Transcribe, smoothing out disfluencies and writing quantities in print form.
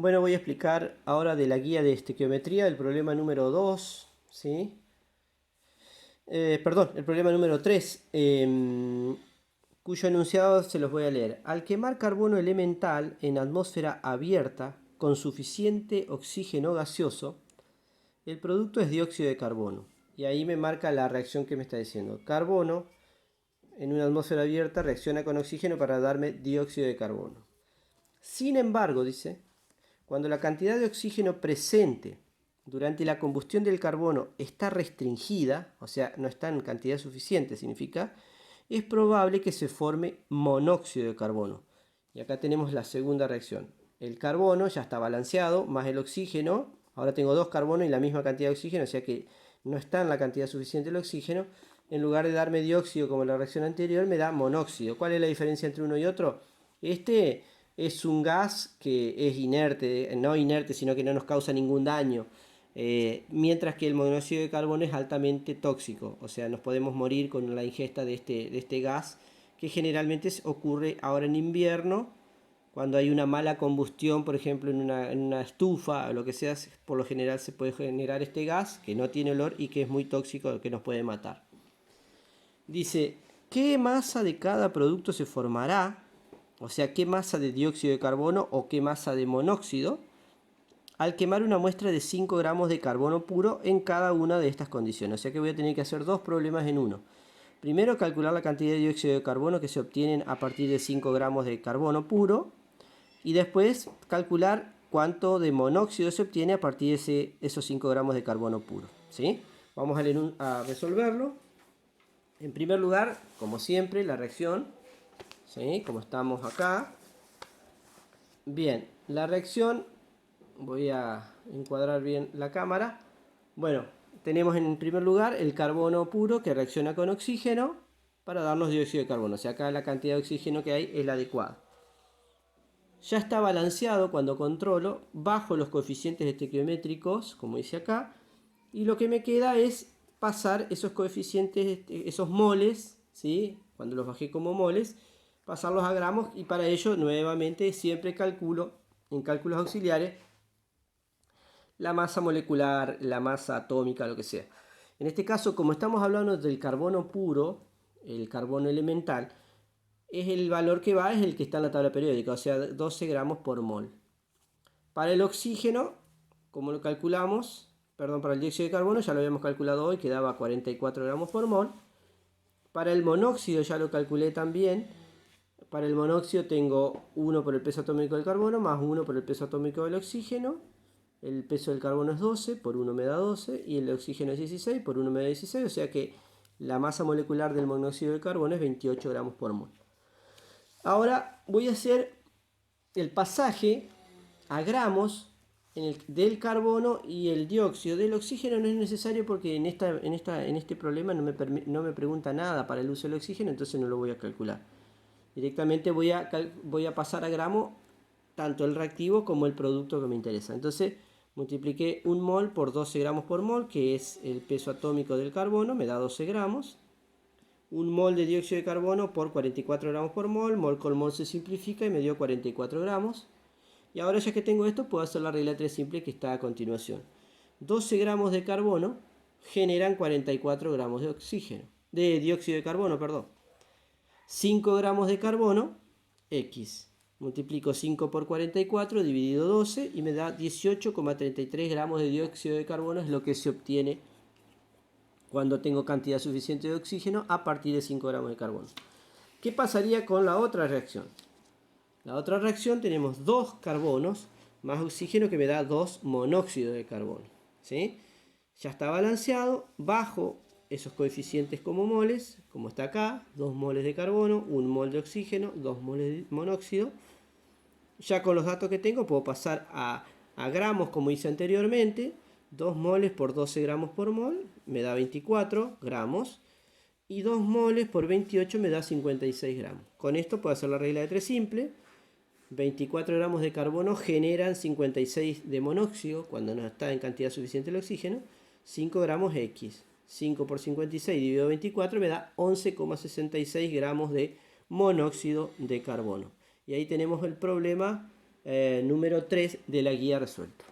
Bueno, voy a explicar ahora de la guía de estequiometría el problema número 2, ¿sí? Perdón, el problema número 3, cuyo enunciado se los voy a leer. Al quemar carbono elemental en atmósfera abierta con suficiente oxígeno gaseoso, el producto es dióxido de carbono. Y ahí me marca la reacción que me está diciendo. Carbono en una atmósfera abierta reacciona con oxígeno para darme dióxido de carbono. Sin embargo, dice, cuando la cantidad de oxígeno presente durante la combustión del carbono está restringida, o sea, no está en cantidad suficiente, significa, es probable que se forme monóxido de carbono. Y acá tenemos la segunda reacción. El carbono ya está balanceado, más el oxígeno. Ahora tengo dos carbonos y la misma cantidad de oxígeno, o sea que no está en la cantidad suficiente el oxígeno. En lugar de darme dióxido como en la reacción anterior, me da monóxido. ¿Cuál es la diferencia entre uno y otro? Este es un gas que es inerte, no inerte, sino que no nos causa ningún daño. Mientras que el monóxido de carbono es altamente tóxico, o sea, nos podemos morir con la ingesta de este gas, que generalmente ocurre ahora en invierno, cuando hay una mala combustión, por ejemplo, en una estufa o lo que sea. Por lo general se puede generar este gas que no tiene olor y que es muy tóxico, que nos puede matar. Dice, ¿qué masa de cada producto se formará? O sea, ¿qué masa de dióxido de carbono o qué masa de monóxido al quemar una muestra de 5 gramos de carbono puro en cada una de estas condiciones? O sea que voy a tener que hacer dos problemas en uno. Primero, calcular la cantidad de dióxido de carbono que se obtienen a partir de 5 gramos de carbono puro. Y después, calcular cuánto de monóxido se obtiene a partir de esos 5 gramos de carbono puro. ¿Sí? Vamos a resolverlo. En primer lugar, como siempre, la reacción. ¿Sí? Como estamos acá. Bien, la reacción, voy a encuadrar bien la cámara. Bueno, tenemos en primer lugar el carbono puro que reacciona con oxígeno para darnos dióxido de carbono. O sea, acá la cantidad de oxígeno que hay es la adecuada. Ya está balanceado cuando controlo, bajo los coeficientes estequiométricos, como dice acá, y lo que me queda es pasar esos coeficientes, esos moles, ¿sí? Cuando los bajé como moles, pasarlos a gramos, y para ello nuevamente siempre calculo en cálculos auxiliares la masa molecular, la masa atómica, lo que sea. En este caso, como estamos hablando del carbono puro, el carbono elemental, es el valor que va, es el que está en la tabla periódica, o sea, 12 gramos por mol. Para el oxígeno, como lo calculamos, perdón, para el dióxido de carbono ya lo habíamos calculado hoy, quedaba 44 gramos por mol. Para el monóxido ya lo calculé también. Para el monóxido tengo 1 por el peso atómico del carbono más 1 por el peso atómico del oxígeno. El peso del carbono es 12, por 1 me da 12, y el de oxígeno es 16, por 1 me da 16, o sea que la masa molecular del monóxido de carbono es 28 gramos por mol. Ahora voy a hacer el pasaje a gramos del carbono y el dióxido. Del oxígeno no es necesario porque en este problema no me pregunta nada para el uso del oxígeno, entonces no lo voy a calcular. Directamente voy a pasar a gramo tanto el reactivo como el producto que me interesa. Entonces multipliqué un mol por 12 gramos por mol, que es el peso atómico del carbono, me da 12 gramos. Un mol de dióxido de carbono por 44 gramos por mol con mol se simplifica y me dio 44 gramos. Y ahora, ya que tengo esto, puedo hacer la regla 3 simple que está a continuación. 12 gramos de carbono generan 44 gramos de oxígeno, de dióxido de carbono, perdón. 5 gramos de carbono, X. Multiplico 5 por 44 dividido 12 y me da 18,33 gramos de dióxido de carbono, es lo que se obtiene cuando tengo cantidad suficiente de oxígeno a partir de 5 gramos de carbono. ¿Qué pasaría con la otra reacción? La otra reacción tenemos 2 carbonos más oxígeno que me da 2 monóxido de carbono. ¿Sí? Ya está balanceado, bajo esos coeficientes como moles, como está acá, 2 moles de carbono, 1 mol de oxígeno, 2 moles de monóxido. Ya con los datos que tengo puedo pasar a gramos como hice anteriormente. 2 moles por 12 gramos por mol me da 24 gramos. Y 2 moles por 28 me da 56 gramos. Con esto puedo hacer la regla de 3 simple. 24 gramos de carbono generan 56 de monóxido cuando no está en cantidad suficiente el oxígeno. 5 gramos X. 5 por 56 dividido 24 me da 11,66 gramos de monóxido de carbono. Y ahí tenemos el problema número 3 de la guía resuelto.